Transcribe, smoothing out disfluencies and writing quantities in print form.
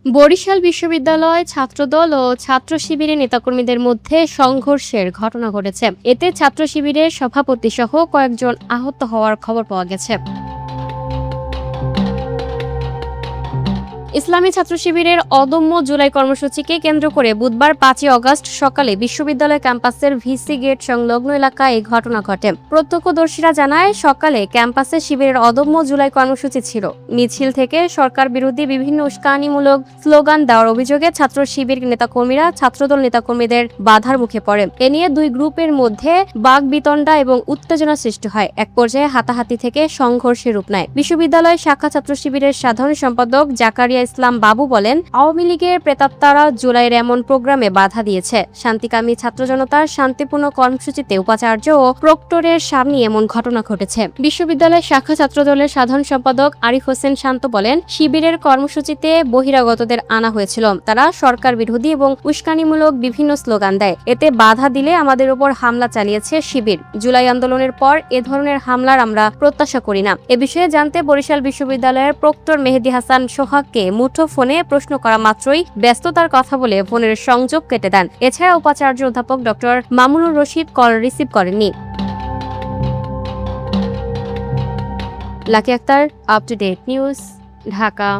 বরিশাল বিশ্ববিদ্যালয় ছাত্রদল ও ছাত্র শিবিরের নেতাকর্মীদের মধ্যে সংঘর্ষের ঘটনা ঘটেছে। এতে ছাত্র শিবিরের সভাপতি সহ কয়েকজন আহত হওয়ার খবর পাওয়া গেছে। ইসলামী ছাত্র শিবিরের অদম্য জুলাই কর্মসূচিকে কেন্দ্র করে বুধবার ৫ই আগস্ট সকালে বিশ্ববিদ্যালয় ক্যাম্পাসের ভিসি গেট সংলগ্ন এলাকায় এই ঘটনা ঘটে। প্রত্যক্ষদর্শীরা জানায়, সকালে ক্যাম্পাসে শিবিরের অদম্য জুলাই কর্মসূচি ছিল। মিছিল থেকে সরকার বিরোধী বিভিন্ন উস্কানিমূলক স্লোগান দেওয়ার অভিযোগে ছাত্র শিবির নেতাকর্মীরা ছাত্রদল নেতাকর্মীদের বাধার মুখে পড়ে। এ নিয়ে দুই গ্রুপের মধ্যে বাকবিতণ্ডা এবং উত্তেজনা সৃষ্টি হয়। এক পর্যায়ে হাতাহাতি থেকে সংঘর্ষের রূপ নেয়। বিশ্ববিদ্যালয় শাখা ছাত্র শিবিরের সাধারণ সম্পাদক জাকারিয়া ইসলাম বাবু বলেন, আওয়ামী লীগের প্রেতাত্মারা জুলাইয়ের এমন প্রোগ্রামে বাধা দিয়েছে। শান্তিকামী ছাত্র জনতার শান্তিপূর্ণ কর্মসূচিতে উপাচার্য ও প্রক্টরের সামনে এমন ঘটনা ঘটেছে। বিশ্ববিদ্যালয় শাখা ছাত্রদলের সাধারণ সম্পাদক আরিফ হোসেন শান্ত বলেন, শিবিরের কর্মসূচিতে বহিরাগতদের আনা হয়েছিল। তারা সরকার বিরোধী এবং উস্কানিমূলক বিভিন্ন স্লোগান দেয়। এতে বাধা দিলে আমাদের উপর হামলা চালিয়েছে শিবির। জুলাই আন্দোলনের পর এ ধরনের হামলার আমরা প্রত্যাশা করি না। এ বিষয়ে জানতে বরিশাল বিশ্ববিদ্যালয়ের প্রক্টর মেহেদী হাসান সোহাগকে মুঠো ফোনে প্রশ্ন করা মাত্রই ব্যস্ততার কথা বলে ফোনের সংযোগ কেটে দেন। এছাড়া উপাচার্য অধ্যাপক doctor Mamunur Rashid call receive করেননি। Lucky Akter, up to date news, Dhaka.